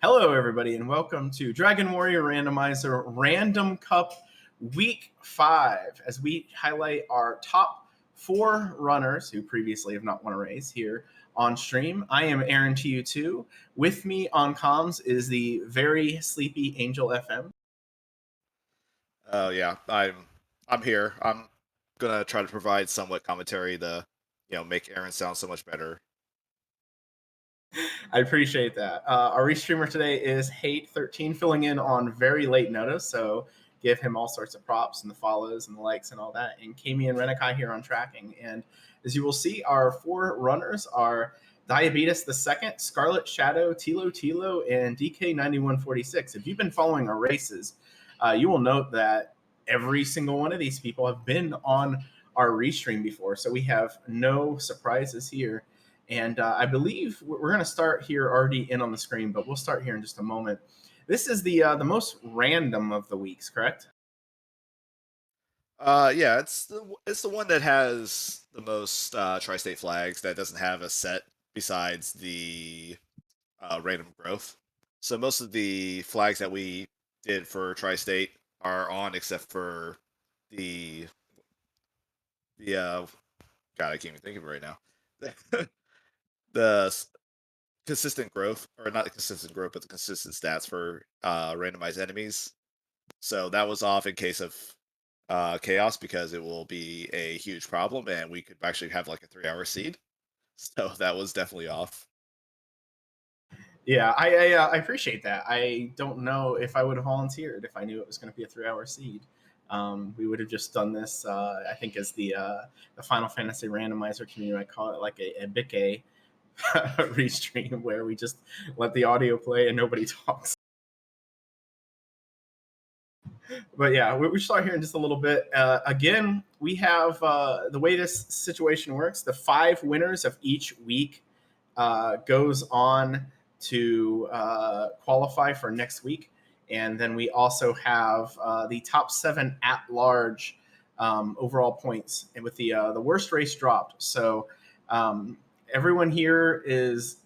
Hello, everybody, and welcome to Dragon Warrior Randomizer Random Cup Week 5 as we highlight our top 4 runners who previously have not won a race here on stream. I am Aaron TU2. With me on comms is the very sleepy Angel FM. Oh yeah, I'm here. I'm gonna try to provide somewhat commentary to, make Aaron sound so much better. I appreciate that. Our restreamer today is Hate13, filling in on very late notice, so give him all sorts of props and the follows and the likes and all that. And Kami and Renekai here on tracking. And as you will see, our 4 runners are Diabetes the Second, Scarlet Shadow, Tilo, and DK9146. If you've been following our races, you will note that every single one of these people have been on our restream before, so we have no surprises here. And I believe we're going to start here already in on the screen, but we'll start here in just a moment. This is the most random of the weeks, correct? Yeah, it's the one that has the most tri-state flags that doesn't have a set besides the random growth. So most of the flags that we did for tri-state are on, except for the God, I can't even think of it right now. the consistent growth, or not the consistent growth, but the consistent stats for randomized enemies. So that was off in case of chaos, because it will be a huge problem, and we could actually have like a 3-hour seed. So that was definitely off. Yeah, I appreciate that. I don't know if I would have volunteered if I knew it was going to be a 3-hour seed. We would have just done this, I think, as the Final Fantasy randomizer community might call it, like a Bic restream where we just let the audio play and nobody talks. But yeah, we start here in just a little bit. Again, we have the way this situation works. The 5 winners of each week goes on to qualify for next week. And then we also have the top 7 at large overall points, and with the worst race dropped. So everyone here is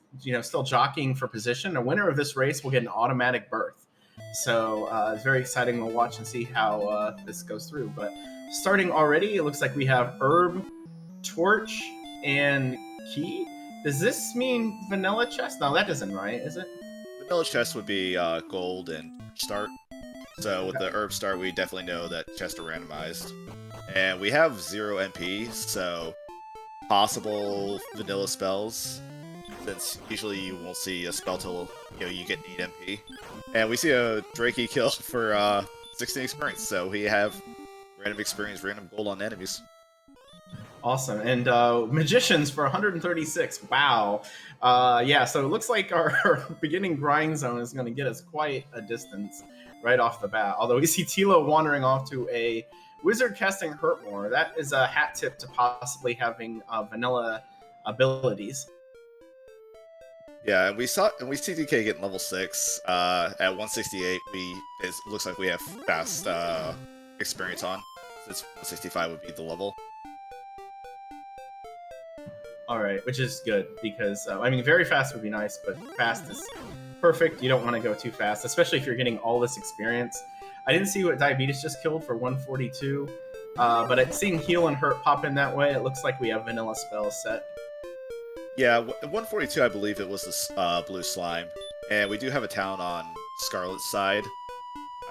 still jockeying for position. A winner of this race will get an automatic berth. So it's very exciting. We'll watch and see how this goes through. But starting already, it looks like we have Herb, Torch, and Key. Does this mean vanilla chest? No, that doesn't, right? Is it? Vanilla chest would be gold and start. So with the herb start, we definitely know that chests are randomized. And we have 0 MP, so possible vanilla spells, since usually you won't see a spell till you get 8 MP. And we see a Drakey kill for 16 experience, so we have random experience, random gold on enemies. Awesome. And Magicians for 136. Wow. Yeah, so it looks like our beginning grind zone is going to get us quite a distance right off the bat. Although we see Tilo wandering off to a Wizard casting Hurtmore. That is a hat tip to possibly having vanilla abilities. Yeah, and we see DK getting level 6 at 168. It looks like we have fast experience on, since 165 would be the level. All right, which is good because I mean, very fast would be nice, but fast is perfect. You don't want to go too fast, especially if you're getting all this experience. I didn't see what Diabetes just killed for 142, but seeing heal and hurt pop in that way, it looks like we have vanilla spells set. Yeah, 142, I believe it was the blue slime, and we do have a town on Scarlet's side.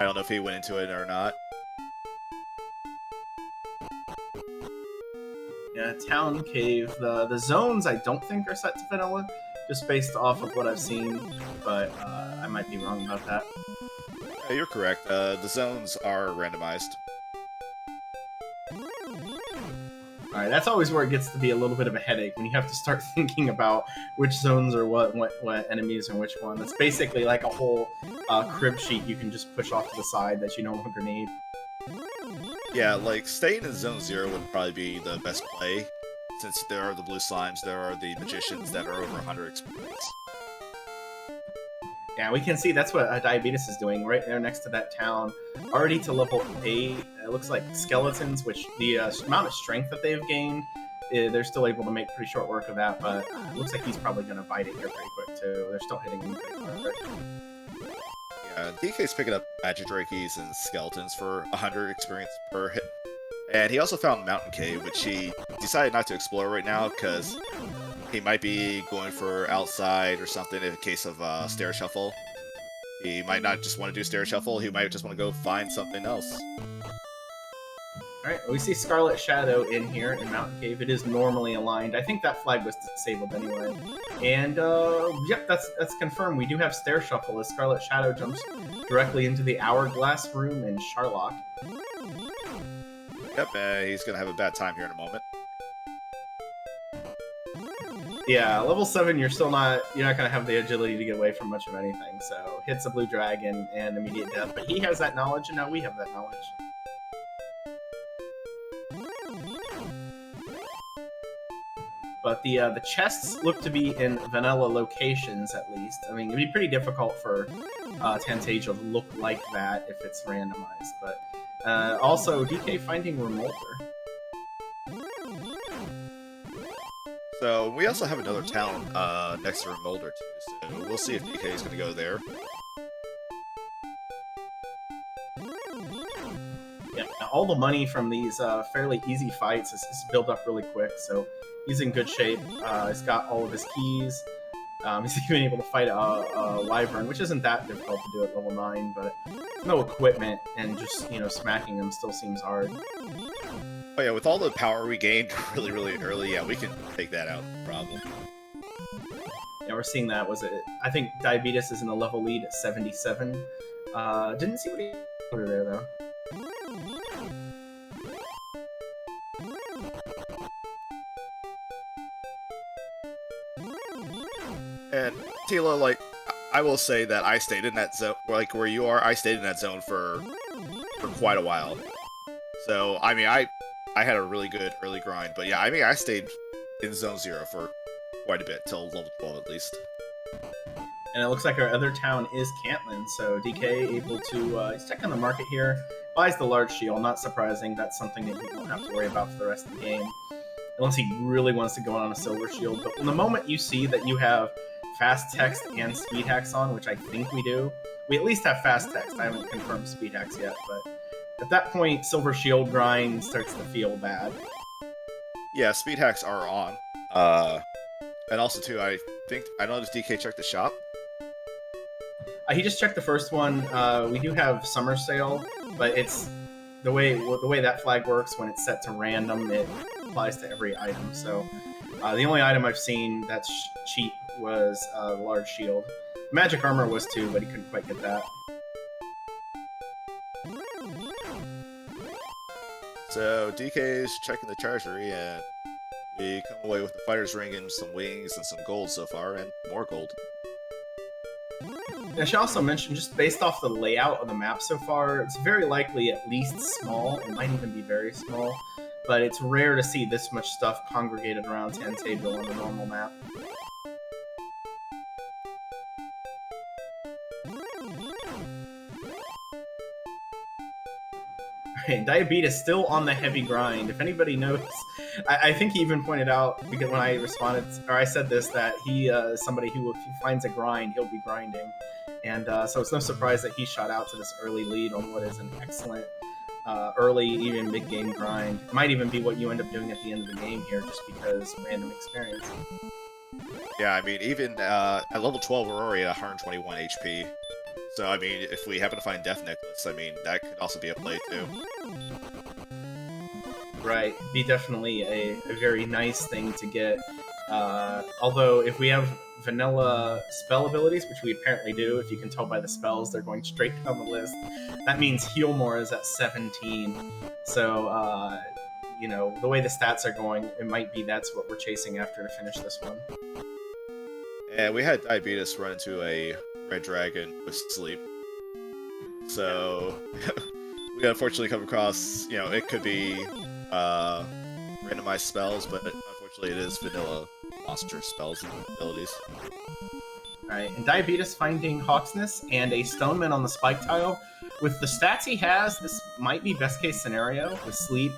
I don't know if he went into it or not. Yeah, town cave. The zones I don't think are set to vanilla, just based off of what I've seen, but I might be wrong about that. Yeah, you're correct. The zones are randomized. All right, that's always where it gets to be a little bit of a headache when you have to start thinking about which zones are what enemies and which one. That's basically like a whole crib sheet you can just push off to the side that you no longer need. Yeah, like staying in Zone 0 would probably be the best play, since there are the blue slimes, there are the magicians that are over 100 experience. Yeah, we can see that's what Diabetes is doing right there next to that town. Already to level 8, it looks like skeletons, which the amount of strength that they've gained, they're still able to make pretty short work of that, but it looks like he's probably going to bite it here pretty quick too. They're still hitting him pretty hard. Yeah, DK's picking up magic drakeys and skeletons for 100 experience per hit. And he also found Mountain Cave, which he decided not to explore right now because he might be going for outside or something in case of Stair Shuffle. He might not just want to do Stair Shuffle, he might just want to go find something else. Alright, we see Scarlet Shadow in here in Mountain Cave. It is normally aligned. I think that flag was disabled anyway. And, yep, that's confirmed. We do have Stair Shuffle as Scarlet Shadow jumps directly into the Hourglass room in Charlock. Yep, he's going to have a bad time here in a moment. Yeah, level 7, you're not going to have the agility to get away from much of anything. So, hits a blue dragon and immediate death. But he has that knowledge, and now we have that knowledge. But the chests look to be in vanilla locations, at least. I mean, it'd be pretty difficult for Tantei to look like that if it's randomized. But also, DK finding Remolder. So, we also have another town next to Remolder, too. So, we'll see if DK is going to go there. Yeah, all the money from these fairly easy fights is built up really quick, so he's in good shape. He's got all of his keys. He's even able to fight a Wyvern, which isn't that difficult to do at level 9, but no equipment, and just, smacking him still seems hard. Oh yeah, with all the power we gained really early, yeah, we can take that out, no problem. Yeah, we're seeing that. I think Diabetes is in the level lead at 77. Didn't see what he over there, though. And Tila, like, I will say that I stayed in that zone, like where you are, I stayed in that zone for quite a while. So, I mean, I had a really good early grind, but yeah, I mean, I stayed in Zone 0 for quite a bit, till level 12 at least. And it looks like our other town is Cantlin, so DK able to he's checking the market here. Buys the large shield, not surprising. That's something that he won't have to worry about for the rest of the game. Unless he really wants to go on a silver shield. But the moment you see that you have fast text and speed hacks on, which I think we do, we at least have fast text. I haven't confirmed speed hacks yet, but at that point, silver shield grind starts to feel bad. Yeah, speed hacks are on. And also, too, I noticed DK checked the shop. He just checked the first one. We do have summer sale, but it's the way that flag works. When it's set to random, it applies to every item. So the only item I've seen that's cheap was the large shield. Magic armor was too, but he couldn't quite get that. So DK is checking the treasury, and we come away with the fighter's ring and some wings and some gold so far, and more gold. I should also mention, just based off the layout of the map so far, it's very likely at least small. It might even be very small, but it's rare to see this much stuff congregated around Tanteibil on a normal map. And Diabetes still on the heavy grind. If anybody knows, I think he even pointed out, because when I responded, or I said this, that he is somebody who, if he finds a grind, he'll be grinding. And so it's no surprise that he shot out to this early lead on what is an excellent early, even mid-game grind. It might even be what you end up doing at the end of the game here, just because random experience. Yeah, I mean, even at level 12, we're already at 121 HP. So, I mean, if we happen to find Death Necklace, I mean, that could also be a play, too. Right. Be definitely a very nice thing to get. Although, if we have vanilla spell abilities, which we apparently do, if you can tell by the spells, they're going straight down the list. That means Heal More is at 17. So, you know, the way the stats are going, it might be that's what we're chasing after to finish this one. And we had Diabetes run into a Red Dragon with Sleep. So, we unfortunately come across, you know, it could be randomized spells, but unfortunately it is vanilla monster spells and abilities. Alright, and Diabetes finding Hawksness and a Stoneman on the Spike Tile. With the stats he has, this might be best case scenario with Sleep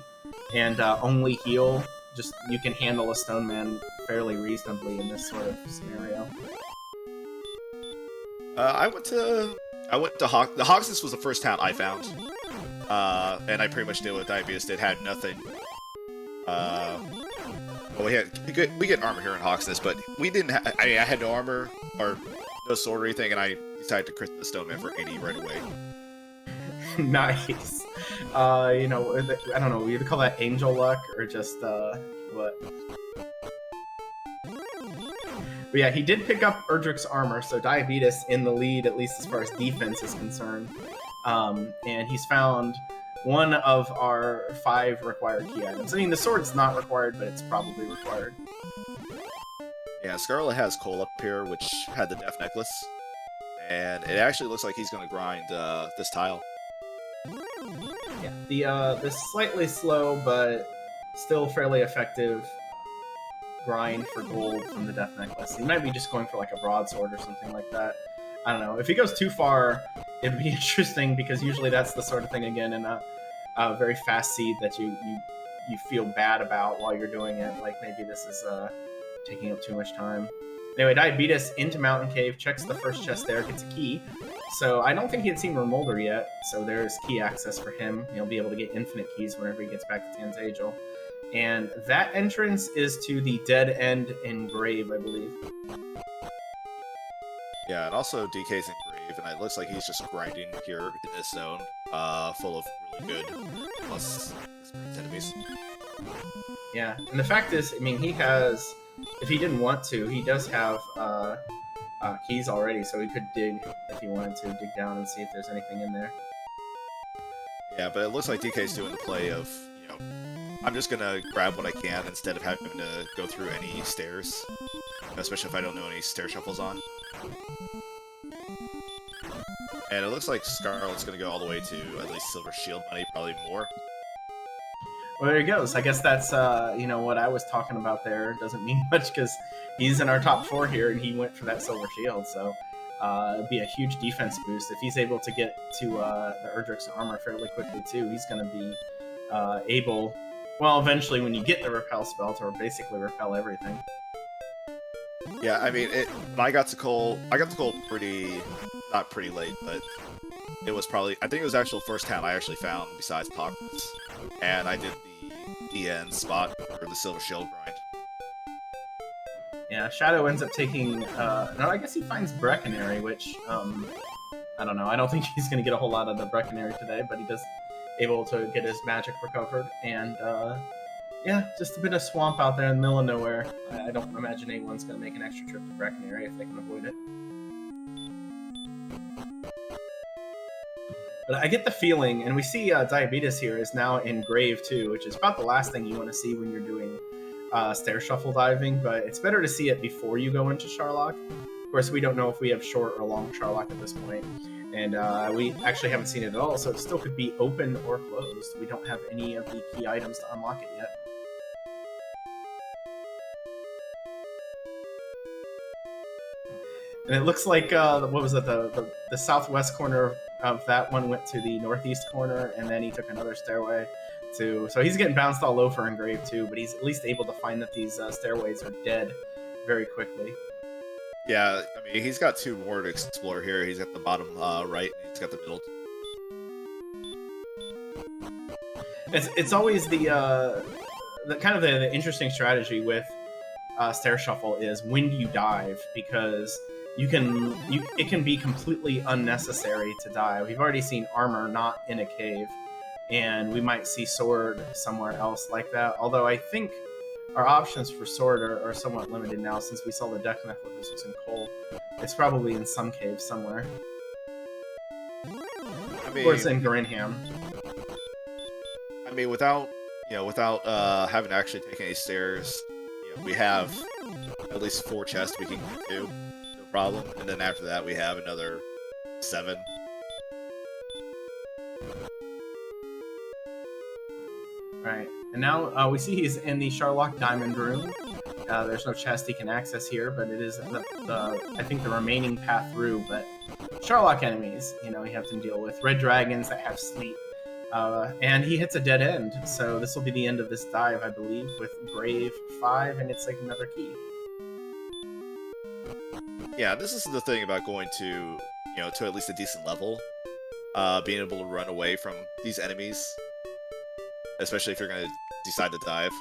and only heal. Just, you can handle a Stoneman fairly reasonably in this sort of scenario. I went to Hawk. The Hogsness was the first town I found, and I pretty much did what Diabetes did. Had nothing. Well, we get armor here in Hogsness, but we didn't. I mean, I had no armor or no sword or anything, and I decided to crit the Stoneman for 80 right away. Nice. You know, I don't know. We either call that angel luck or just what? But yeah, he did pick up Erdrick's armor, so Diabetes in the lead, at least as far as defense is concerned. And he's found one of our 5 required key items. I mean, the sword's not required, but it's probably required. Yeah, Scarlet has Cole up here, which had the Death Necklace, and it actually looks like he's going to grind this tile. Yeah, the slightly slow but still fairly effective grind for gold from the Death Necklace. He might be just going for like a broadsword or something like that. I don't know. If he goes too far, it'd be interesting because usually that's the sort of thing again in a very fast seed that you feel bad about while you're doing it. Like maybe this is taking up too much time. Anyway, Diabetes into Mountain Cave, checks the first chest there, gets a key. So I don't think he had seen Remolder yet, so there's key access for him. He'll be able to get infinite keys whenever he gets back to Tan's Angel. And that entrance is to the Dead End in Grave, I believe. Yeah, and also DK's in Grave, and it looks like he's just grinding here in this zone, full of really good plus enemies. Yeah, and the fact is, I mean, he has, if he didn't want to, he does have keys already, so he could dig if he wanted to, dig down and see if there's anything in there. Yeah, but it looks like DK's doing the play of, you know, I'm just gonna grab what I can instead of having to go through any stairs, especially if I don't know any stair shuffles on. And it looks like Scarlet's gonna go all the way to at least Silver Shield money, probably more. Well, there he goes. I guess that's, you know, what I was talking about there. Doesn't mean much because he's in our top 4 here and he went for that Silver Shield. So it'd be a huge defense boost. If he's able to get to the Erdrick's armor fairly quickly too, he's going to be able, well, eventually when you get the Repel spell to basically repel everything. Yeah, I mean, when I got to Cole pretty, not pretty late, but it was probably, I think it was actually the first town I actually found besides Pockets. And I did the DN spot for the Silver Shield grind. Yeah, Shadow ends up taking, no, I guess he finds Breckenary, which, I don't know, I don't think he's going to get a whole lot of the Breckenary today, but he does able to get his magic recovered, and, yeah, just a bit of swamp out there in the middle of nowhere. I don't imagine anyone's going to make an extra trip to Breckenary if they can avoid it. But I get the feeling, and we see Diabetes here is now in Grave too, which is about the last thing you want to see when you're doing stair shuffle diving, but it's better to see it before you go into Charlock. Of course, we don't know if we have short or long Charlock at this point, and we actually haven't seen it at all, so it still could be open or closed. We don't have any of the key items to unlock it yet. And it looks like, what was it, the southwest corner of that one went to the northeast corner, and then he took another stairway to, so he's getting bounced all over in Grave too, but he's at least able to find that these stairways are dead very quickly. Yeah, I mean, he's got 2 more to explore here. He's got the bottom right, and he's got the middle. It's always the kind of the interesting strategy with stair shuffle is when do you dive, because it can be completely unnecessary to die. We've already seen armor not in a cave, and we might see sword somewhere else like that. Although I think our options for sword are somewhat limited now, since we saw the Death Necklace was in Cole. It's probably in some cave somewhere. I mean, of course, in Grinham. I mean, without having to actually take any stairs, we have at least 4 chests we can get to. Problem, and then after that we have another 7. Right, and now we see he's in the Charlock Diamond Room. There's no chest he can access here, but it is I think the remaining path through. But Charlock enemies, you have to deal with red dragons that have sleep, and he hits a dead end. So this will be the end of this dive, I believe, with Grave 5, and it's like another key. Yeah, this is the thing about going to, to at least a decent level. Being able to run away from these enemies, especially if you're going to decide to dive.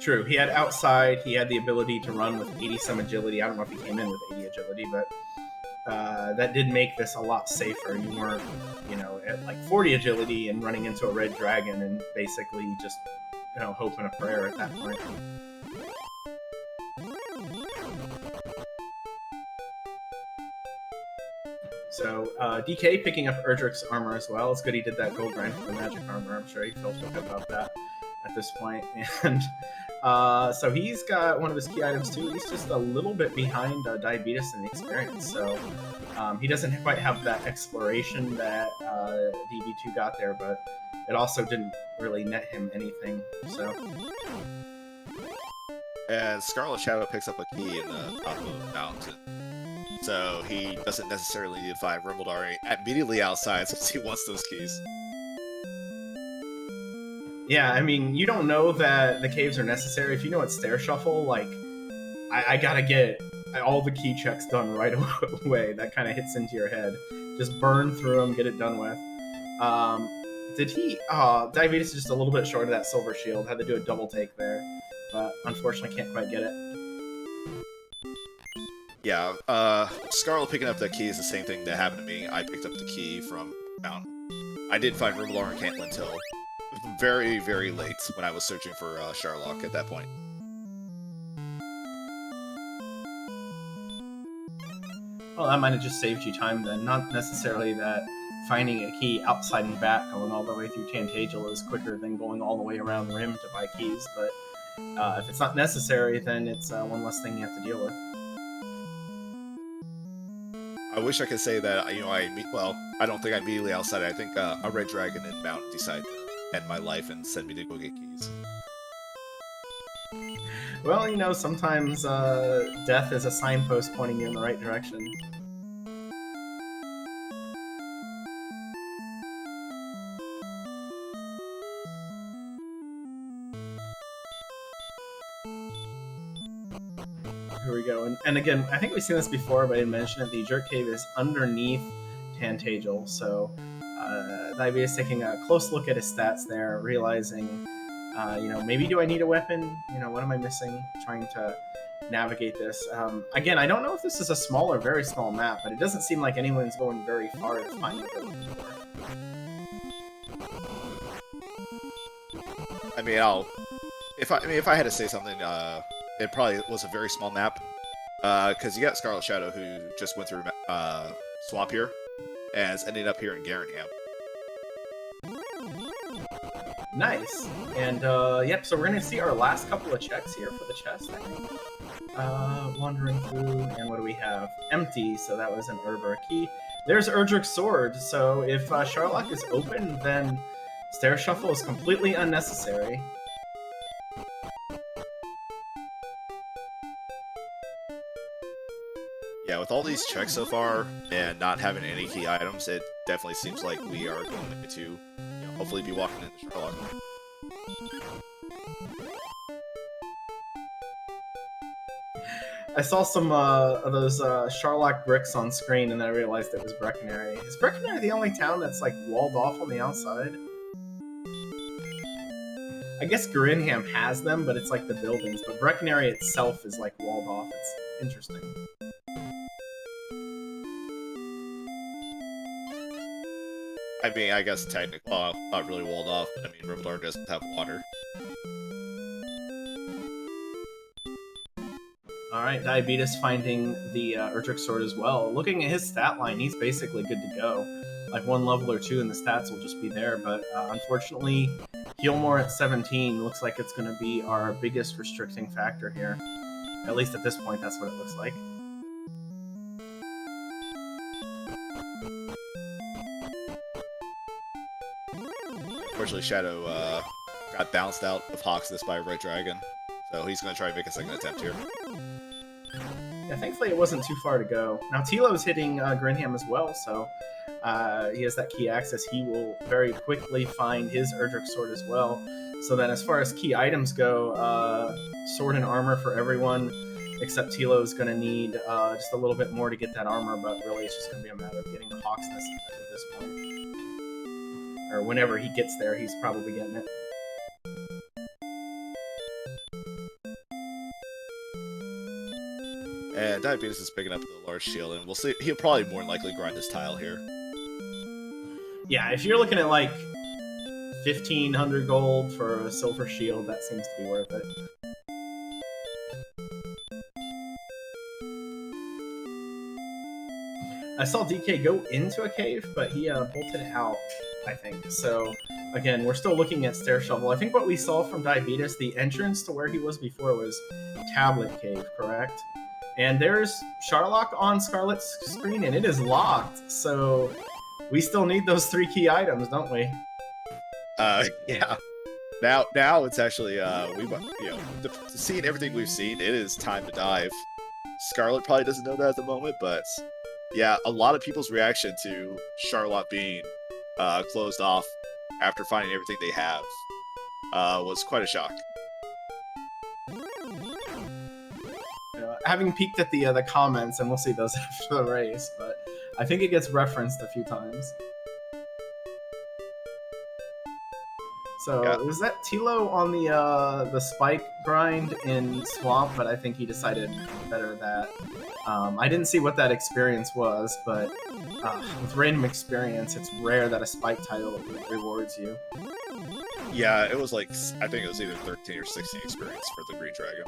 True. He had outside. He had the ability to run with 80 some agility. I don't know if he came in with 80 agility, but that did make this a lot safer. You weren't, at like 40 agility and running into a red dragon and basically just, hope and a prayer at that point. So DK picking up Erdrick's armor as well. It's good he did that gold grind for the magic armor. I'm sure he feels good about that at this point. And so he's got one of his key items too. He's just a little bit behind Diabetes in the experience. So he doesn't quite have that exploration that DB2 got there, but it also didn't really net him anything. So. And Scarlet Shadow picks up a key in the top of the mountain. So he doesn't necessarily need to find Rimbledar immediately outside since he wants those keys. Yeah, I mean, you don't know that the caves are necessary. If you know it's Stair Shuffle, like, I gotta get all the key checks done right away. That kind of hits into your head. Just burn through them, get it done with. Did he... Diabetes is just a little bit short of that silver shield. Had to do a double take there. But unfortunately can't quite get it. Yeah, Scarlet picking up that key is the same thing that happened to me. I picked up the key from Mountain. I did find Rimbledar and Cantland Hill very, very late when I was searching for Sharlock at that point. Well, that might have just saved you time then. Not necessarily that finding a key outside and back going all the way through Tantagel is quicker than going all the way around the rim to buy keys, but if it's not necessary, then it's one less thing you have to deal with. I wish I could say that, I don't think I'm immediately outside. I think a red dragon and Mountain decided to end my life and send me to go get keys. Well, sometimes death is a signpost pointing you in the right direction. Here we go. And again, I think we've seen this before, but I didn't mention it. The Jerk Cave is underneath Tantagel, so Diabetes taking a close look at his stats there, realizing, maybe do I need a weapon? What am I missing? Trying to navigate this. Again, I don't know if this is a small or very small map, but it doesn't seem like anyone's going very far to find what they're looking for. If I had to say something, it probably was a very small map, because you got Scarlet Shadow who just went through Swamp here, and is ending up here in Garanham. Nice. And, yep, so we're going to see our last couple of checks here for the chest, I think. Wandering through, and what do we have? Empty, so that was an Urber key. There's Erdrick's sword, so if Sharlock is open, then Stair Shuffle is completely unnecessary. Yeah, with all these checks so far, and not having any key items, it definitely seems like we are going to, hopefully be walking into Sherlock. I saw some of those Sharlock bricks on screen, and then I realized it was Breckenary. Is Breckenary the only town that's, like, walled off on the outside? I guess Grinham has them, but it's like the buildings, but Breckenary itself is, like, walled off. It's interesting. I guess technically, well, not really walled off, but Rimbledar doesn't have water. Alright, Diabetes finding the Erdrick sword as well. Looking at his stat line, he's basically good to go. Like one level or two and the stats will just be there, but unfortunately, heal more at 17 looks like it's going to be our biggest restricting factor here. At least at this point, that's what it looks like. Unfortunately, Shadow got bounced out of Hawksness by a Red Dragon, so he's going to try and make a second attempt here. Yeah, thankfully it wasn't too far to go. Now Tilo's hitting Grinham as well, so he has that key access. He will very quickly find his Erdrick sword as well. So then as far as key items go, sword and armor for everyone. except Tilo's going to need just a little bit more to get that armor, but really it's just going to be a matter of getting the Hawk's Nest at this point. Or whenever he gets there, he's probably getting it. And Diabetes is picking up the large shield, and we'll see. He'll probably more than likely grind this tile here. Yeah, if you're looking at like 1,500 gold for a silver shield, that seems to be worth it. I saw DK go into a cave, but he bolted out, I think. So, again, we're still looking at Stair Shovel. I think what we saw from Diabetes, the entrance to where he was before was Tablet Cave, correct? And there's Charlock on Scarlet's screen, and it is locked. So, we still need those 3 key items, don't we? Yeah. Now it's actually seeing everything we've seen, it is time to dive. Scarlet probably doesn't know that at the moment, but yeah, a lot of people's reaction to Charlotte being closed off after finding everything they have was quite a shock. Having peeked at the comments, and we'll see those after the race, but I think it gets referenced a few times. So yeah. Was that Tilo on the spike grind in Swamp? But I think he decided better that. I didn't see what that experience was, but with random experience, it's rare that a spike title rewards you. Yeah, it was like, I think it was either 13 or 16 experience for the Green Dragon.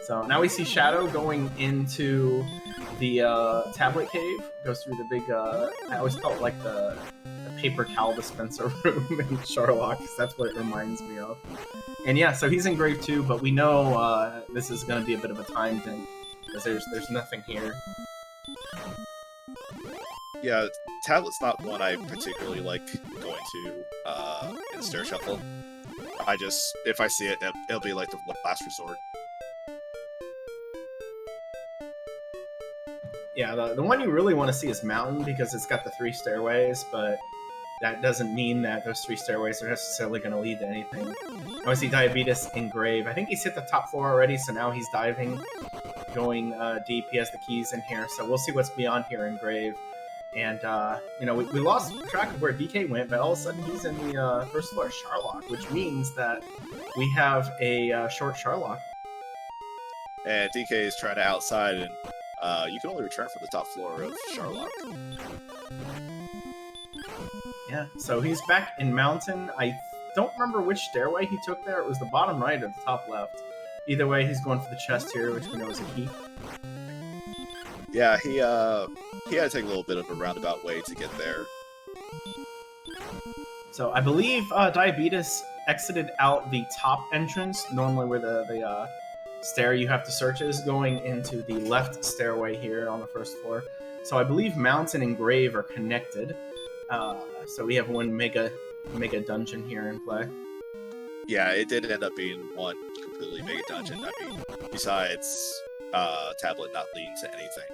So now we see Shadow going into the Tablet Cave, goes through the big, I always felt like the paper towel dispenser room in Charlock, because that's what it reminds me of. And yeah, so he's in Grave 2, but we know this is going to be a bit of a time thing, because there's nothing here. Yeah, Tablet's not one I particularly like going to in Stair Shuffle. If I see it, it'll be like the last resort. Yeah, the one you really want to see is Mountain, because it's got the 3 stairways, but that doesn't mean that those 3 stairways are necessarily going to lead to anything. I want to see Diabetes in Grave. I think he's hit the top floor already, so now he's diving, going deep. He has the keys in here, so we'll see what's beyond here in Grave. And, we lost track of where DK went, but all of a sudden he's in the first floor Charlock, which means that we have a short Charlock. And DK is trying to outside, and you can only return from the top floor of Charlock. Yeah, so he's back in Mountain. I don't remember which stairway he took there. It was the bottom right or the top left. Either way, he's going for the chest here, which we know is a key. Yeah, he had to take a little bit of a roundabout way to get there. So I believe Diabetes exited out the top entrance, normally where the stair you have to search is, going into the left stairway here on the first floor. So I believe Mountain and Grave are connected. So we have one mega dungeon here in play. Yeah, it did end up being one completely mega dungeon. I mean, besides Tablet not leading to anything.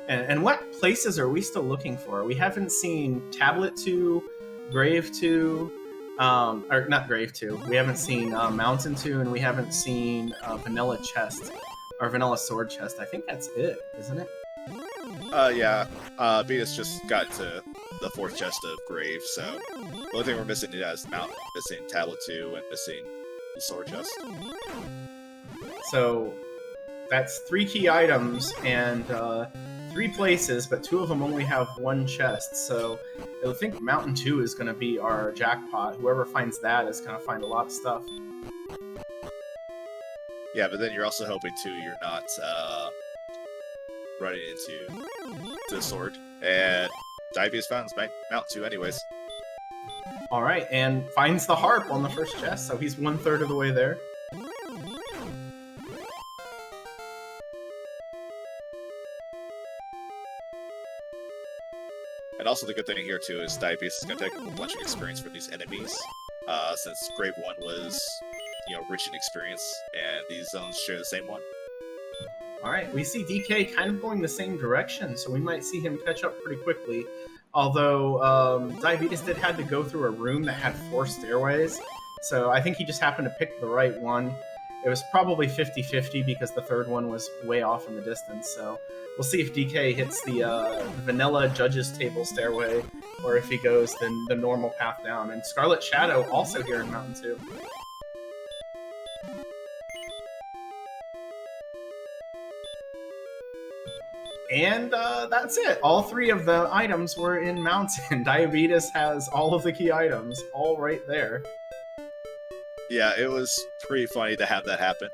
And what places are we still looking for? We haven't seen Tablet 2, Grave 2, or not Grave 2. We haven't seen Mountain 2, and we haven't seen Vanilla Chest, or Vanilla Sword Chest. I think that's it, isn't it? Yeah. Beatus just got to the 4th chest of Grave, so the only thing we're missing is Mountain, missing Tablet 2, and missing the Sword Chest. So that's 3 key items and 3 places, but 2 of them only have 1 chest. So I think Mountain 2 is going to be our jackpot. Whoever finds that is going to find a lot of stuff. Yeah, but then you're also hoping too you're not running into the sword. And Diabetes found Mountain 2 anyways. Alright, and finds the harp on the first chest, so he's 1/3 of the way there. And also the good thing here too is Diabetes is going to take a bunch of experience from these enemies, since Grave 1 was, rich in experience, and these zones share the same one. Alright, we see DK kind of going the same direction, so we might see him catch up pretty quickly. Although, Diabetes did have to go through a room that had 4 stairways, so I think he just happened to pick the right one. it was probably 50-50 because the third one was way off in the distance. So we'll see if DK hits the vanilla judges table stairway, or if he goes the normal path down. And Scarlet Shadow also here in Mountain 2. And that's it. All three of the items were in Mountain. Diabetes has all of the key items, all right there. Yeah, it was pretty funny to have that happen.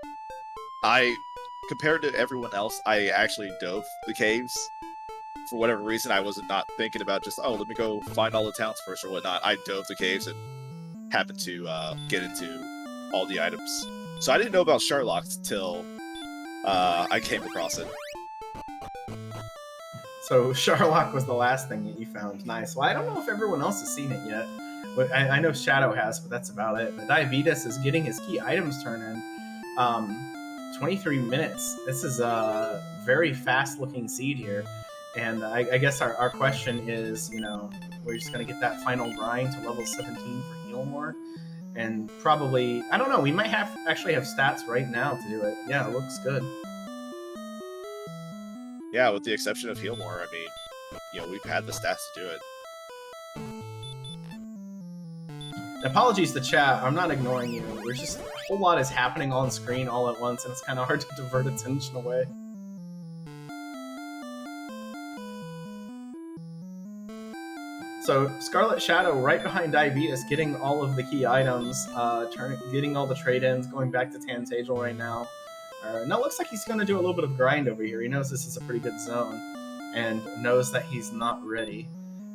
Compared to everyone else, I actually dove the caves. For whatever reason, I was not thinking about just, oh, let me go find all the towns first or whatnot. I dove the caves and happened to get into all the items. So I didn't know about Sharlocks until I came across it. So Sharlock was the last thing that you found. Nice. Well, I don't know if everyone else has seen it yet. But I know Shadow has, but that's about it. But Diabetes is getting his key items turned in. 23 minutes. This is a very fast-looking seed here. And I guess our question is, we're just going to get that final grind to level 17 for Heal More. And probably, I don't know, we might actually have stats right now to do it. Yeah, it looks good. Yeah, with the exception of Heal More, I mean, we've had the stats to do it. Apologies to chat, I'm not ignoring you. There's just a whole lot is happening on screen all at once, and it's kind of hard to divert attention away. So Scarlet Shadow right behind Diabetes, getting all of the key items, getting all the trade-ins, going back to Tantagel right now. Now it looks like he's going to do a little bit of grind over here. He knows this is a pretty good zone, and knows that he's not ready.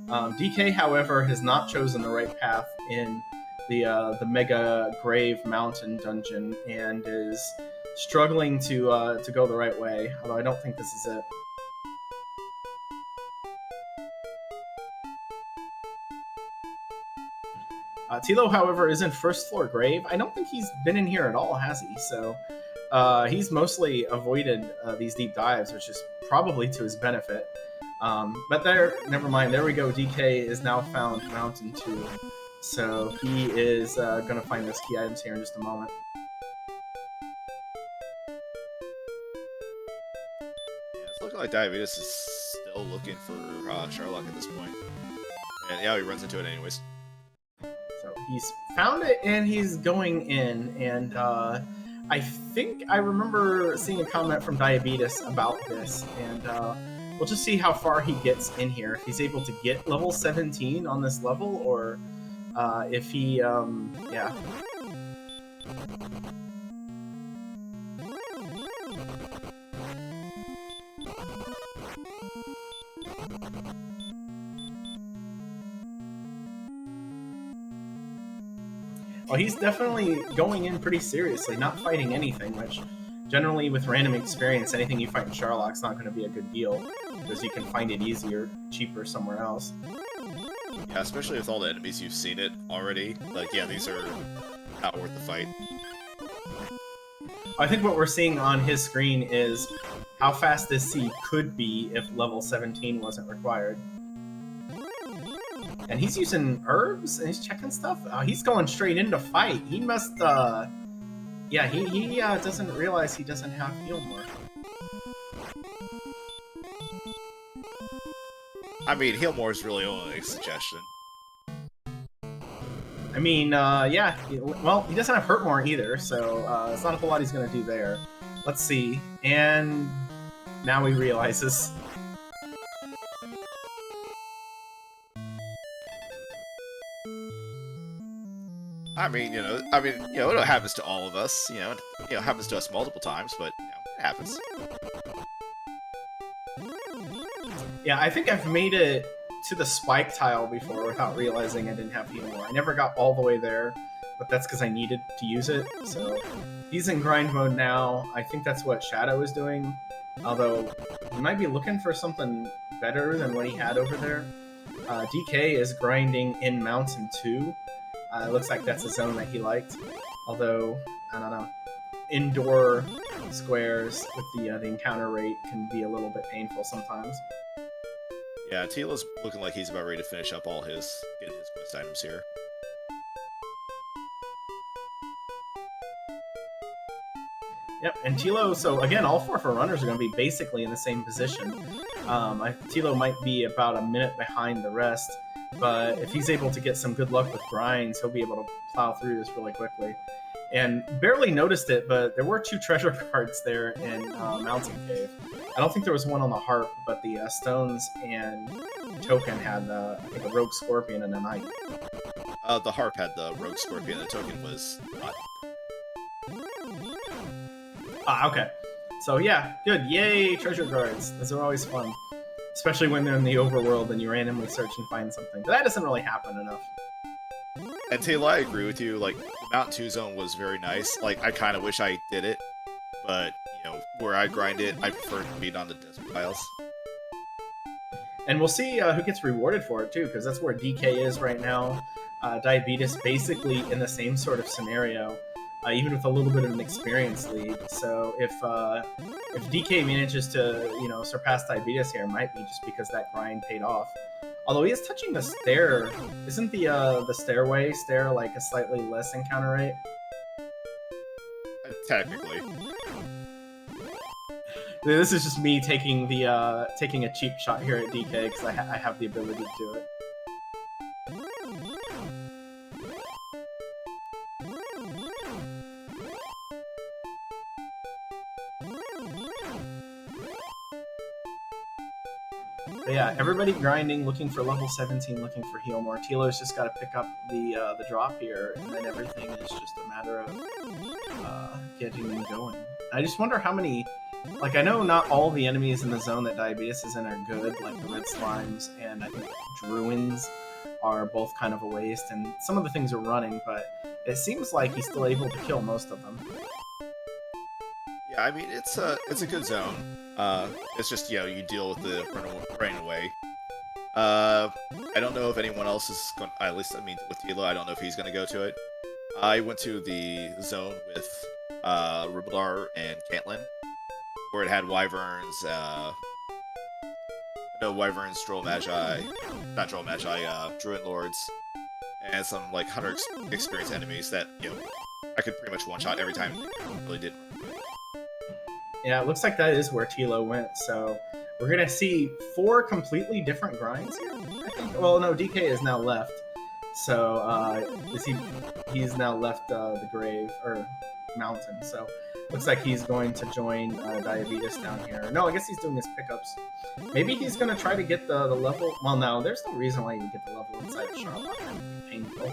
DK, however, has not chosen the right path in the Mega Grave Mountain dungeon, and is struggling to go the right way. Although I don't think this is it. Tilo, however, is in first floor grave. I don't think he's been in here at all, has he? So he's mostly avoided these deep dives, which is probably to his benefit. But never mind. There we go. DK is now found Mountain 2. So he is going to find those key items here in just a moment. Yeah, it's looking like Diabetes is still looking for Sharlock at this point. And yeah, he runs into it anyways. So he's found it and he's going in. And I think I remember seeing a comment from Diabetes about this. And we'll just see how far he gets in here. If he's able to get level 17 on this level, or if he, yeah. Well, he's definitely going in pretty seriously, not fighting anything, which generally with random experience, anything you fight in Sharlock's not going to be a good deal, because you can find it easier, cheaper somewhere else. Yeah, especially with all the enemies you've seen it already. Like, yeah, these are not worth the fight. I think what we're seeing on his screen is how fast this seed could be if level 17 wasn't required. And he's using herbs and he's checking stuff. He's going straight into fight. He must, yeah, he doesn't realize he doesn't have Heal More. I mean, Heal More is really only a suggestion. I mean, yeah, well, he doesn't have Hurt More either, so it's not a whole lot he's going to do there. Let's see. And now he realizes. I mean, it happens to all of us. It happens to us multiple times, but it happens. Yeah, I think I've made it to the spike tile before without realizing I didn't have Heal More. I never got all the way there, but that's because I needed to use it. So he's in grind mode now. I think that's what Shadow is doing, although he might be looking for something better than what he had over there. DK is grinding in Mountain 2. It looks like that's a zone that he liked, although, I don't know, indoor squares with the encounter rate can be a little bit painful sometimes. Yeah, Tila's looking like he's about ready to finish up getting his quest items here. Yep, and Tilo, so again, all four of our runners are going to be basically in the same position. Tilo might be about a minute behind the rest, but if he's able to get some good luck with grinds, he'll be able to plow through this really quickly. And barely noticed it, but there were 2 treasure cards there in Mountain Cave. I don't think there was one on the harp, but the stones and token had, I think, a rogue scorpion and a knight. The harp had the rogue scorpion. The token was not. Okay. So yeah, good. Yay, treasure cards. Those are always fun. Especially when they're in the overworld and you randomly search and find something. But that doesn't really happen enough. And Taylor, I agree with you. Like, the Mountain 2 zone was very nice. Like, I kind of wish I did it. But, you know, where I grind it, I prefer to beat on the desert tiles. And we'll see who gets rewarded for it, too, because that's where DK is right now. Diabetes basically in the same sort of scenario. Even with a little bit of an experience lead. So if DK manages to, you know, surpass Diabetes here, it might be just because that grind paid off. Although he is touching the stair, isn't the stair like a slightly less encounter rate? Technically. This is just me taking the taking a cheap shot here at DK because I have the ability to do it. But yeah, everybody grinding, looking for level 17, looking for heal more. Tilo's just got to pick up the drop here, and then everything is just a matter of getting them going. I just wonder how many... Like, I know not all the enemies in the zone that Diabetes is in are good, like the red slimes and I think Druins are both kind of a waste, and some of the things are running, but it seems like he's still able to kill most of them. Yeah, I mean, it's a good zone. It's just, you know, you deal with the running away. I don't know if anyone else is going. At least, I mean, with Tilo, I don't know if he's going to go to it. I went to the zone with Rubaldar and Cantlin, where it had wyverns. Wyverns, Droll Magi, not Droll Magi, Druid Lords, and some like hunter experience enemies that, you know, I could pretty much one shot every time. Really did. Yeah, it looks like that is where Tilo went, so we're going to see 4 completely different grinds here, I think. Well, no, DK is now left, so he's now left the grave, or mountain, so looks like he's going to join Diabetes down here. No, I guess he's doing his pickups. Maybe he's going to try to get the level... Well, no, there's no reason why you would get the level inside of Charlotte. That would be painful.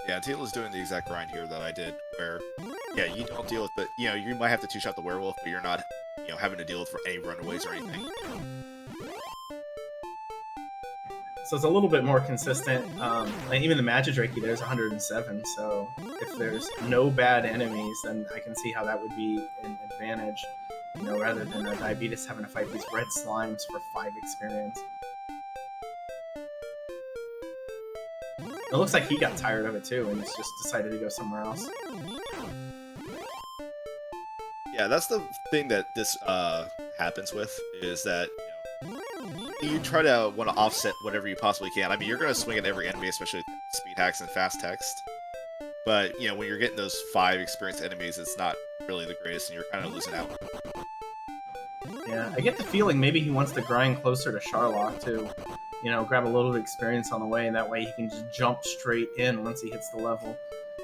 Yeah, Tilo's doing the exact grind here that I did, where, yeah, you don't deal with the, you know, you might have to two-shot the werewolf, but you're not, you know, having to deal with any runaways or anything. So it's a little bit more consistent. And even the Magidrake there's 107, so if there's no bad enemies, then I can see how that would be an advantage, you know, rather than Diabetes having to fight these red slimes for 5 experience. It looks like he got tired of it too and just decided to go somewhere else. Yeah, that's the thing that this happens with, is that, you know, you try to want to offset whatever you possibly can. I mean, you're going to swing at every enemy, especially with speed hacks and fast text. But, you know, when you're getting those 5 experienced enemies, it's not really the greatest, and you're kind of losing out. Yeah, I get the feeling maybe he wants to grind closer to Charlock too. You know, grab a little bit of experience on the way, and that way he can just jump straight in once he hits the level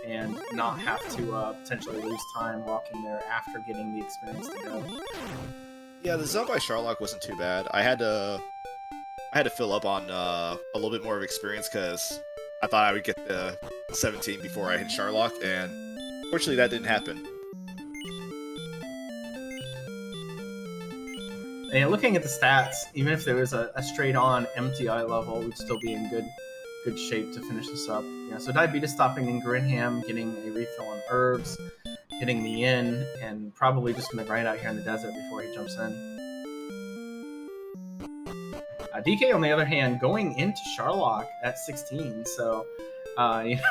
and not have to potentially lose time walking there after getting the experience to go. Yeah, the zone by Charlock wasn't too bad. I had to fill up on a little bit more of experience because I thought I would get the 17 before I hit Charlock, and fortunately that didn't happen. And looking at the stats, even if there was a straight-on MTI level, we'd still be in good shape to finish this up. Yeah, so Diabetes stopping in Grinham, getting a refill on herbs, hitting the inn, and probably just going to grind out here in the desert before he jumps in. DK, on the other hand, going into Charlock at 16, so, you know,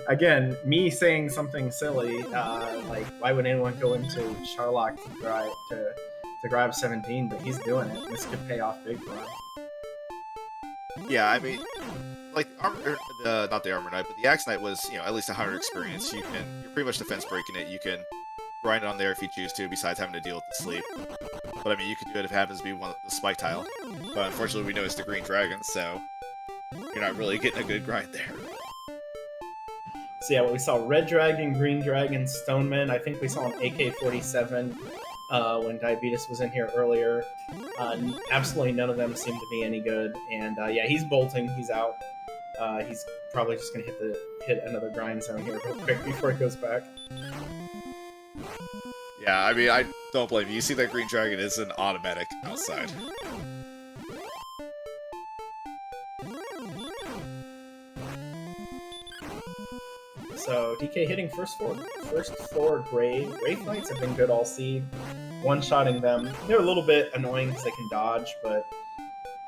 again, me saying something silly, like, why would anyone go into Charlock to grab 17, but he's doing it. This could pay off big for him. Yeah, I mean, like not the Armor Knight, but the Axe Knight was, at least 100 experience. You're pretty much defense breaking it. You can grind it on there if you choose to, besides having to deal with the sleep. But I mean, you can do it if it happens to be the spike tile. But unfortunately, we know it's the green dragon, so you're not really getting a good grind there. So yeah, we saw Red Dragon, Green Dragon, Stoneman. I think we saw an AK-47 when Diabetes was in here earlier. Absolutely none of them seem to be any good. And yeah, he's bolting. He's out. He's probably just going to hit another grind zone here real quick before he goes back. Yeah, I mean, I don't blame you. You see that green dragon is an automatic outside. So DK hitting first floor grade. Wraith Knights have been good all seed. One-shotting them. They're a little bit annoying because they can dodge, but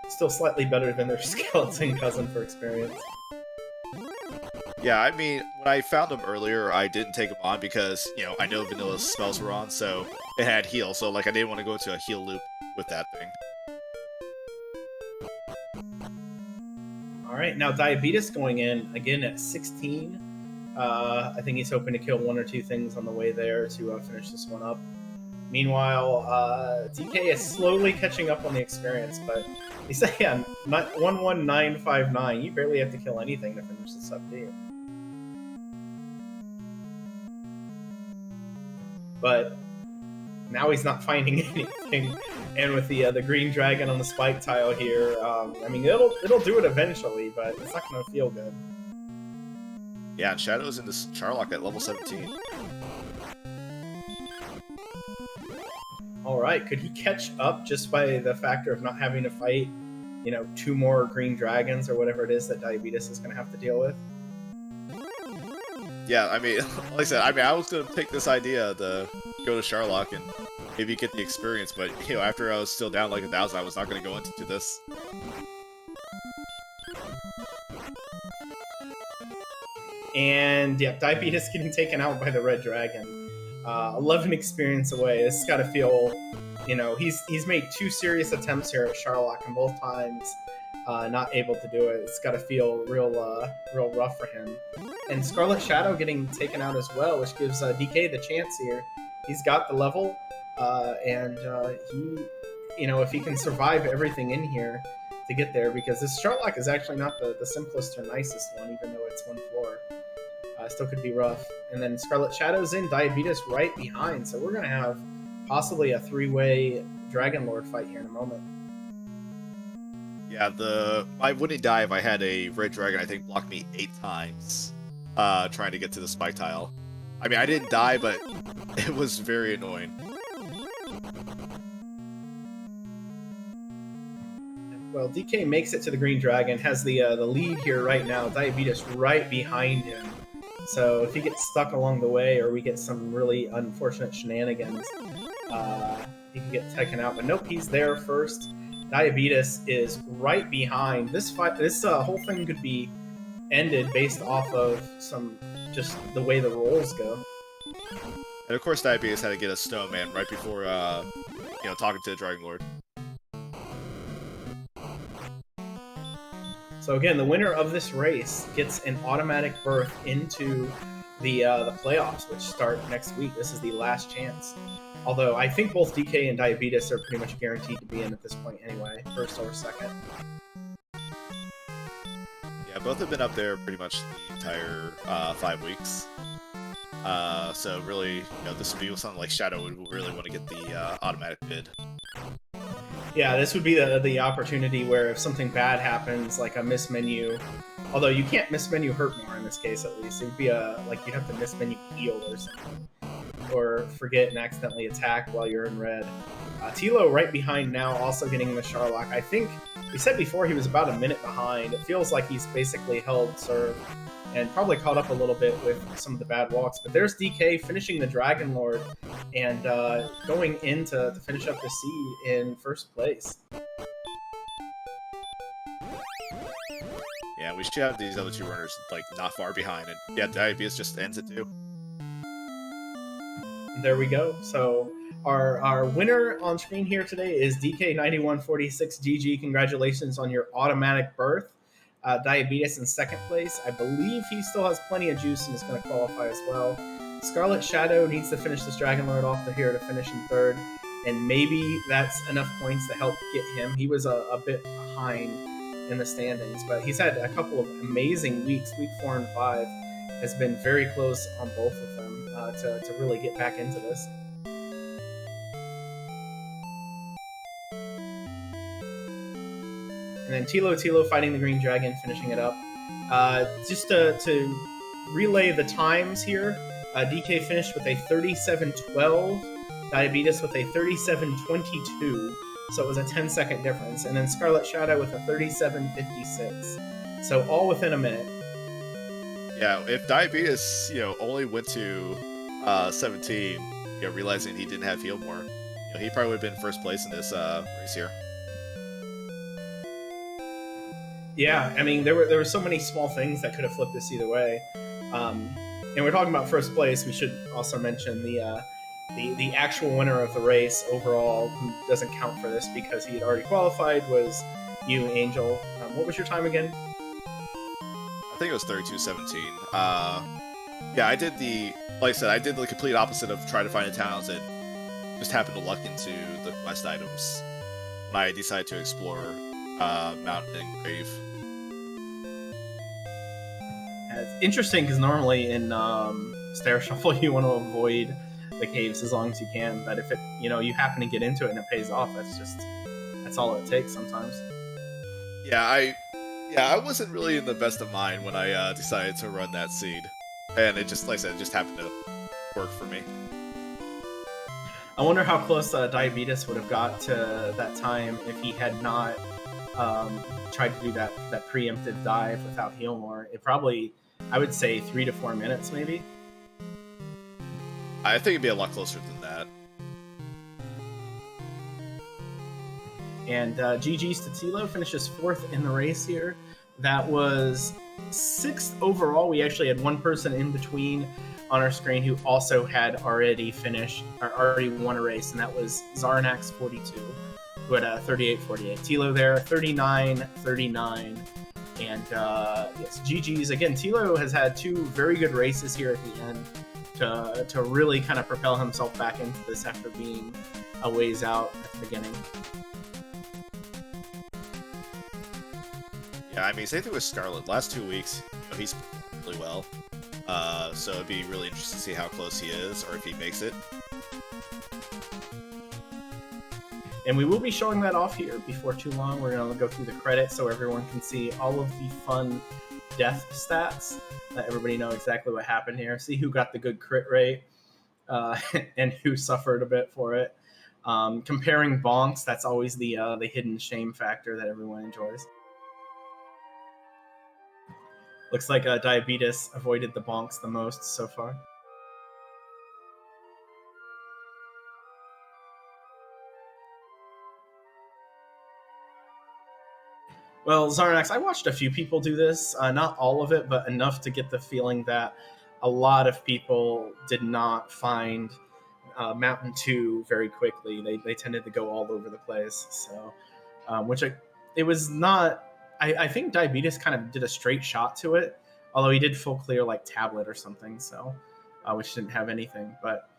still slightly better than their skeleton cousin for experience. Yeah, I mean, when I found him earlier, I didn't take him on because, I know vanilla spells were on, so it had heal, so, like, I didn't want to go into a heal loop with that thing. Alright, now Diabetes going in, again at 16. I think he's hoping to kill one or two things on the way there to finish this one up. Meanwhile, DK is slowly catching up on the experience, but he's saying 11959. You barely have to kill anything to finish this up, do you? But now he's not finding anything, and with the green dragon on the spike tile here, I mean it'll do it eventually, but it's not going to feel good. Yeah, and Shadow's into Charlock at level 17. Alright, could he catch up just by the factor of not having to fight, two more green dragons or whatever it is that Diabetes is going to have to deal with? Yeah, I mean, like I said, I was going to pick this idea to go to Charlock and maybe get the experience, but, after I was still down like 1,000, I was not going to go into this. And, yeah, Diabetes getting taken out by the Red Dragon. 11 experience away. This has got to feel, he's made 2 serious attempts here at Charlock, and both times not able to do it. It's got to feel real rough for him. And Scarlet Shadow getting taken out as well, which gives DK the chance here. He's got the level, and he, if he can survive everything in here to get there, because this Charlock is actually not the simplest or nicest one, even though it's 1 floor. Still could be rough. And then Scarlet Shadow's in, Diabetes right behind, so we're going to have possibly a 3-way Dragon Lord fight here in a moment. Yeah, I wouldn't die if I had a red dragon, I think, block me 8 times trying to get to the spike tile. I mean, I didn't die, but it was very annoying. Well, DK makes it to the green dragon, has the lead here right now, Diabetes right behind him. So if he gets stuck along the way, or we get some really unfortunate shenanigans, he can get taken out. But nope, he's there first. Diabetes is right behind. This whole thing could be ended based off of just the way the rolls go. And of course, Diabetes had to get a snowman right before, talking to the Dragon Lord. So again, the winner of this race gets an automatic berth into the playoffs, which start next week. This is the last chance. Although I think both DK and Diabetes are pretty much guaranteed to be in at this point anyway, first or second. Yeah, both have been up there pretty much the entire 5 weeks. So really, this would be something like Shadow would really want to get the automatic bid. Yeah, this would be the opportunity where if something bad happens, like a miss menu, although you can't miss menu hurt more in this case at least, it would be you'd have to miss menu heal or something, or forget and accidentally attack while you're in red. Tilo right behind now, also getting the Charlock. I think we said before he was about a minute behind. It feels like he's basically held serve and probably caught up a little bit with some of the bad walks. But there's DK finishing the Dragon Lord and going in to finish up the seed in first place. Yeah, we should have these other 2 runners, not far behind. And yeah, Diabetes just ends it too. there we go. So our winner on screen here today is DK9146 GG. Congratulations on your automatic berth. Diabetes in second place. I believe he still has plenty of juice and is going to qualify as well. Scarlet Shadow needs to finish this Dragon Lord off the here to finish in third, and maybe that's enough points to help get him. He was a bit behind in the standings, but he's had a couple of amazing weeks. Week 4 and 5 has been very close on both of them to really get back into this. And then Tilo fighting the Green Dragon, finishing it up. Just to relay the times here, DK finished with a 37:12, Diabetes with a 37:22, so it was a 10-second difference. And then Scarlet Shadow with a 37:56, so all within a minute. Yeah, if Diabetes, only went to 17, realizing he didn't have heal more, he probably would have been first place in this race here. Yeah, I mean, there were so many small things that could have flipped this either way. And we're talking about first place. We should also mention the actual winner of the race overall, who doesn't count for this because he had already qualified, was you, Angel. What was your time again? I think it was 32:17. Yeah, I did like I said, I did the complete opposite of trying to find the towns and just happened to luck into the quest items when I decided to explore Mountain and Grave. It's interesting because normally in Stair Shuffle you want to avoid the caves as long as you can, but if it you happen to get into it and it pays off, that's all it takes sometimes. Yeah, I wasn't really in the best of mind when I decided to run that seed, and it just, like I said, it just happened to work for me. I wonder how close Diabetes would have got to that time if he had not tried to do that preemptive dive without heal more. It probably, I would say, 3 to 4 minutes maybe. I think it'd be a lot closer than that. And GG's to Tilo, finishes 4th in the race here. That was 6th overall. We actually had one person in between on our screen who also had already won a race, and that was Zarnax42, who had a 38-48. Tilo there, 39-39. And yes, GG's. Again, Tilo has had 2 very good races here at the end to really kind of propel himself back into this after being a ways out at the beginning. Yeah, I mean, same thing with Scarlet. Last 2 weeks, he's really well. So it'd be really interesting to see how close he is, or if he makes it. And we will be showing that off here before too long. We're going to go through the credits so everyone can see all of the fun death stats, let everybody know exactly what happened here, see who got the good crit rate, and who suffered a bit for it. Comparing bonks, that's always the hidden shame factor that everyone enjoys. Looks like Diabetes avoided the bonks the most so far. Well, Zarnax, I watched a few people do this, not all of it, but enough to get the feeling that a lot of people did not find Mountain 2 very quickly. They tended to go all over the place. So, it was not. I think Diabetes kind of did a straight shot to it, although he did full clear like Tablet or something, so which didn't have anything. But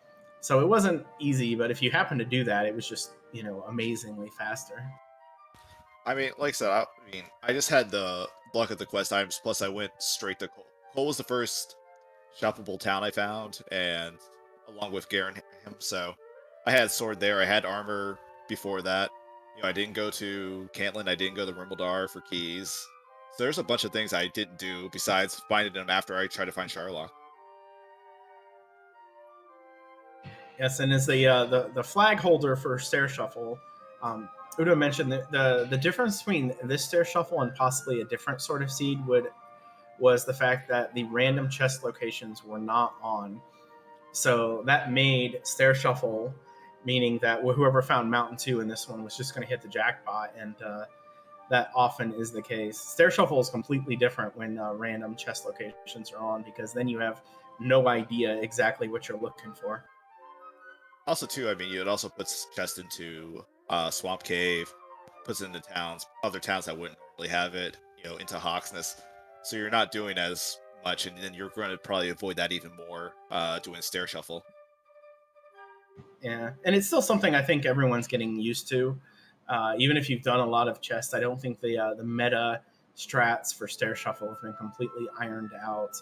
so it wasn't easy. But if you happen to do that, it was just amazingly faster. I mean, like I said, I just had the luck of the quest items, plus I went straight to Cole. Cole was the first shoppable town I found, and along with Garenham, so I had sword there, I had armor before that. I didn't go to Cantland, I didn't go to Rimbledar for keys. So there's a bunch of things I didn't do besides finding them after I tried to find Sharlock. Yes, and as the flag holder for Stair Shuffle, Udo mentioned that the difference between this Stair Shuffle and possibly a different sort of seed was the fact that the random chest locations were not on. So that made Stair Shuffle, meaning that whoever found Mountain 2 in this one was just going to hit the jackpot, and that often is the case. Stair Shuffle is completely different when random chest locations are on, because then you have no idea exactly what you're looking for. Also, too, I mean, it also puts chest into Swamp Cave, puts it into towns, other towns that wouldn't really have it, into Hawksness. So you're not doing as much, and then you're going to probably avoid that even more doing Stair Shuffle. Yeah, and it's still something I think everyone's getting used to. Even if you've done a lot of chess, I don't think the meta strats for Stair Shuffle have been completely ironed out.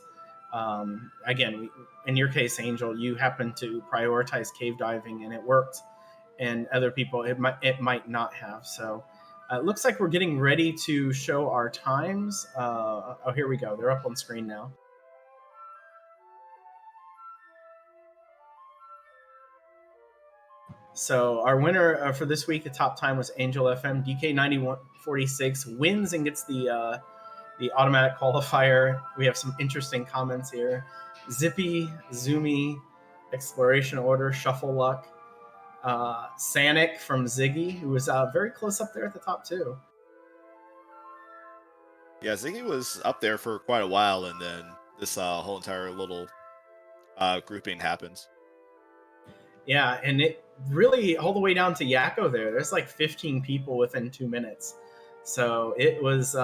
Again, in your case, Angel, you happen to prioritize cave diving, and it worked. And other people, it might not have. So it looks like we're getting ready to show our times. Oh, here we go. They're up on screen now. So our winner for this week, the top time was Angel FM. DK9146 wins and gets the automatic qualifier. We have some interesting comments here. Zippy, Zoomy, Exploration Order, Shuffle Luck, Sanic from Ziggy, who was very close up there at the top too. Yeah, Ziggy was up there for quite a while, and then this whole entire little grouping happens. Yeah, and it really all the way down to Yakko there. There's like 15 people within 2 minutes. So it was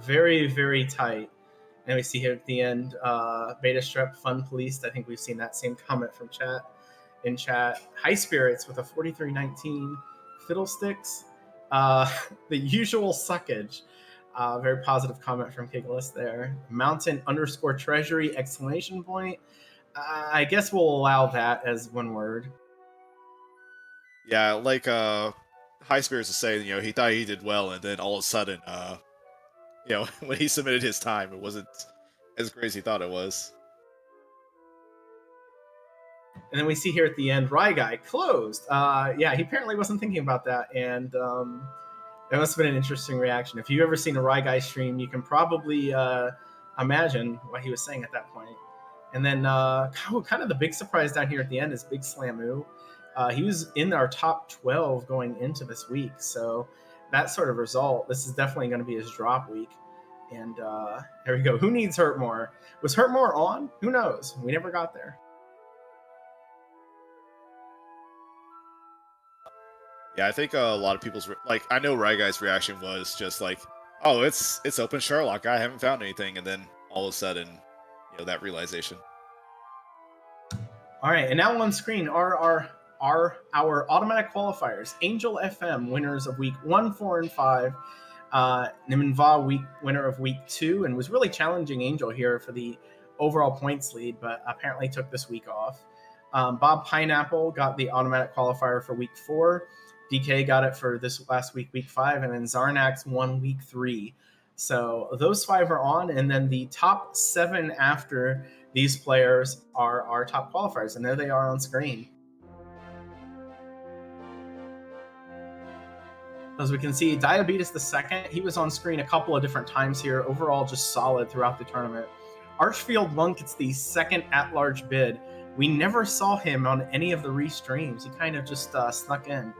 very, very tight. And we see here at the end, Beta Strep, Fun Police. I think we've seen that same comment from in chat. High Spirits with a 4319. Fiddlesticks. The usual suckage. Very positive comment from Kiglis there. Mountain _ treasury exclamation point. I guess we'll allow that as one word. Yeah, like High Spirits is saying, he thought he did well, and then all of a sudden, when he submitted his time, it wasn't as great as he thought it was. And then we see here at the end, Rye Guy closed. Yeah, he apparently wasn't thinking about that, and it must have been an interesting reaction. If you've ever seen a Rye Guy stream, you can probably imagine what he was saying at that point. And then kind of the big surprise down here at the end is Big Slamu. He was in our top 12 going into this week. So that sort of result, this is definitely going to be his drop week. And there we go. Who needs Hurtmore? Was Hurtmore on? Who knows? We never got there. Yeah, I think a lot of people's I know Rye Guy's reaction was just like, "Oh, it's open Sherlock. I haven't found anything," and then all of a sudden, that realization. All right, and now on screen are our automatic qualifiers. Angel FM winners of week 1, 4, and 5. Niminva winner of week 2, and was really challenging Angel here for the overall points lead, but apparently took this week off. Bob Pineapple got the automatic qualifier for week 4. DK got it for this last week, week 5, and then Zarnax won week 3. So those 5 are on, and then the top 7 after these players are our top qualifiers, and there they are on screen. As we can see, Diabetes the Second, he was on screen a couple of different times here. Overall, just solid throughout the tournament. Archfield Monk gets the second at-large bid. We never saw him on any of the restreams. He kind of just snuck in,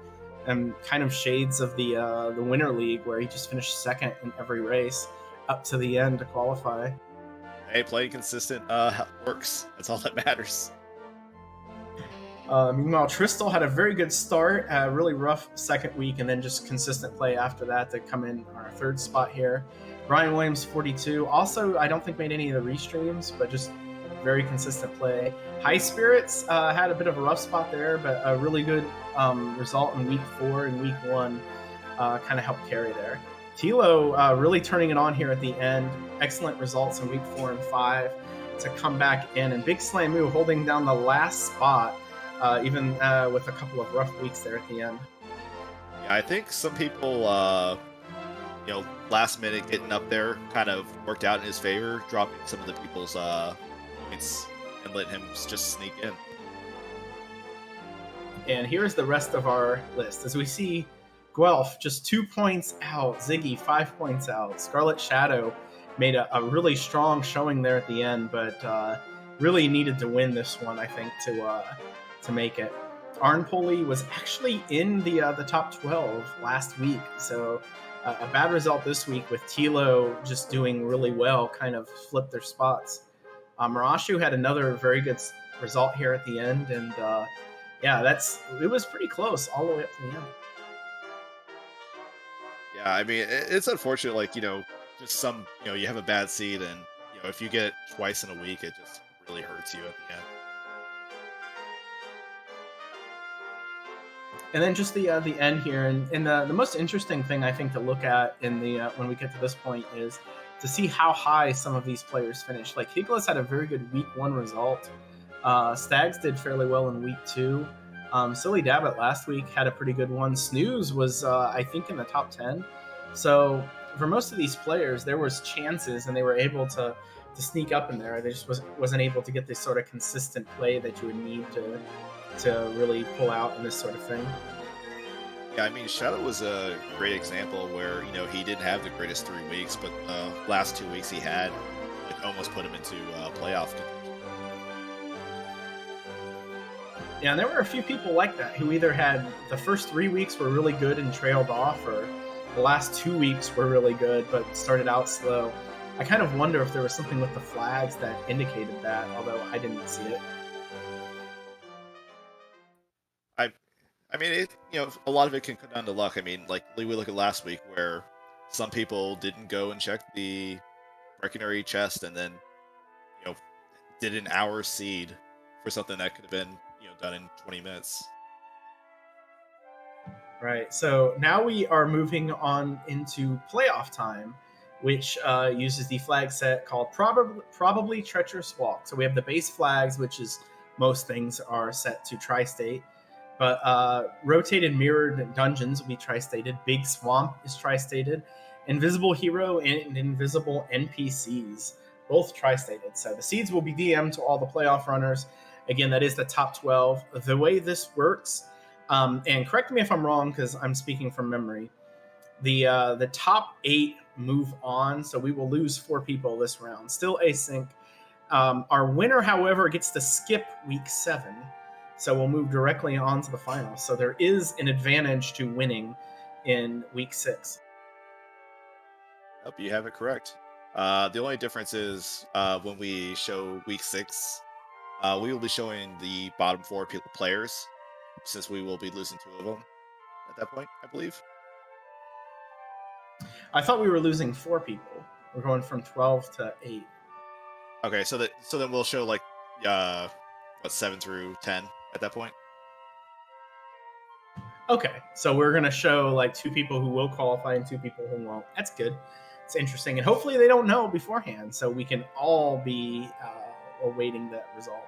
and kind of shades of the Winter League, where he just finished second in every race up to the end to qualify. Hey, playing consistent works. That's all that matters. Meanwhile, Tristal had a very good start, a really rough second week, and then just consistent play after that to come in our third spot here. Brian Williams, 42. Also, I don't think made any of the restreams, but just very consistent play. High Spirits had a bit of a rough spot there, but a really good result in week 4 and week 1 kind of helped carry there. Tilo really turning it on here at the end. Excellent results in week 4 and 5 to come back in. And Big Slamu holding down the last spot, even with a couple of rough weeks there at the end. Yeah, I think some people, last minute getting up there kind of worked out in his favor, dropping some of the people's points and letting him just sneak in. And here's the rest of our list. As we see, Guelph just 2 points out. Ziggy 5 points out. Scarlet Shadow made a really strong showing there at the end, but really needed to win this one, I think, to make it. Arnpoli was actually in the top 12 last week, so a bad result this week with Tilo just doing really well, kind of flipped their spots. Marashu had another very good result here at the end, and Yeah, it was pretty close all the way up to the end. Yeah, I mean, it's unfortunate. Like, just you have a bad seed, and if you get it twice in a week, it just really hurts you at the end. And then just the end here, and the most interesting thing I think to look at in the when we get to this point is to see how high some of these players finish. Like Higgles had a very good week 1 result. Stags did fairly well in week 2. Silly Dabbit last week had a pretty good one. Snooze was I think in the top 10. So for most of these players, there was chances, and they were able to sneak up in there. They just wasn't able to get this sort of consistent play that you would need to really pull out in this sort of thing. Yeah, I mean, Shadow was a great example where he didn't have the greatest 3 weeks, but the last 2 weeks he had almost put him into playoff contention. Yeah, and there were a few people like that who either had the first 3 weeks were really good and trailed off, or the last 2 weeks were really good but started out slow. I kind of wonder if there was something with the flags that indicated that, although I didn't see it. I mean, a lot of it can come down to luck. I mean, like we look at last week where some people didn't go and check the Breckenary chest, and then did an hour seed for something that could have been done in 20 minutes. Right. So now we are moving on into playoff time, which uses the flag set called probably Treacherous Walk. So we have the base flags, which is most things are set to tri-state. But rotated mirrored dungeons will be tri-stated. Big Swamp is tri-stated. Invisible Hero and Invisible NPCs, both tri-stated. So the seeds will be DM'd to all the playoff runners. Again, that is the top 12. The way this works, and correct me if I'm wrong because I'm speaking from memory, the top 8 move on. So we will lose 4 people this round. Still async. Our winner, however, gets to skip week 7. So we'll move directly on to the final. So there is an advantage to winning in week 6. Yep, you have it correct. The only difference is when we show week 6, we will be showing the bottom 4 players, since we will be losing 2 of them at that point, I believe. I thought we were losing 4 people. We're going from 12 to 8. Okay, so then we'll show 7 through 10 at that point. Okay, so we're gonna show 2 people who will qualify and 2 people who won't. That's good. It's interesting, and hopefully they don't know beforehand, so we can all be awaiting that result.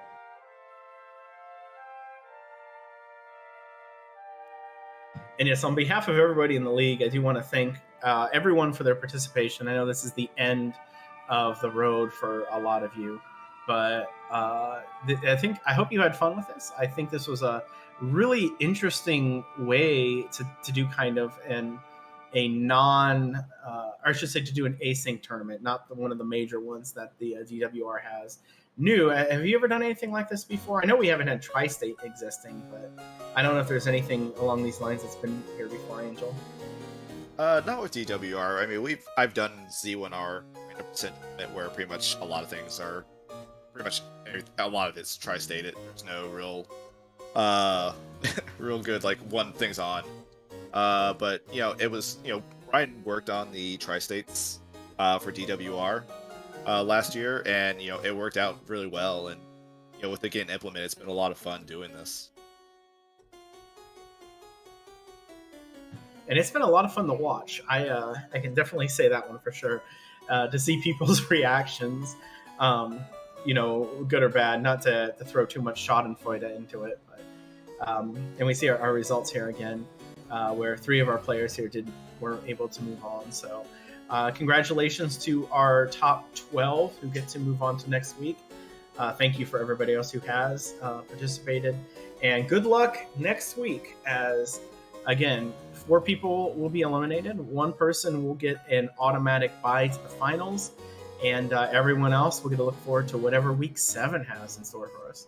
And yes, on behalf of everybody in the league, I do want to thank everyone for their participation. I know this is the end of the road for a lot of you, but I hope you had fun with this. I think this was a really interesting way to do kind of a non, or I should say to do an async tournament, not one of the major ones that the DWR has. New. Have you ever done anything like this before? I know we haven't had tri-state existing, but I don't know if there's anything along these lines that's been here before, Angel. Not with DWR. I mean, I've done Z1R 100% where pretty much a lot of things are a lot of it's tri-stated. There's no real real good one thing's on. But it was Ryan worked on the tri-states for DWR last year, and it worked out really well, and with it getting implemented, it's been a lot of fun doing this. And it's been a lot of fun to watch. I can definitely say that one for sure. To see people's reactions, good or bad, not to throw too much Schadenfreude into it, but and we see our results here again, where 3 of our players here weren't able to move on. So congratulations to our top 12 who get to move on to next week. Thank you for everybody else who has participated, and good luck next week as, again, 4 people will be eliminated. 1 person will get an automatic bye to the finals, and everyone else will get to look forward to whatever week 7 has in store for us.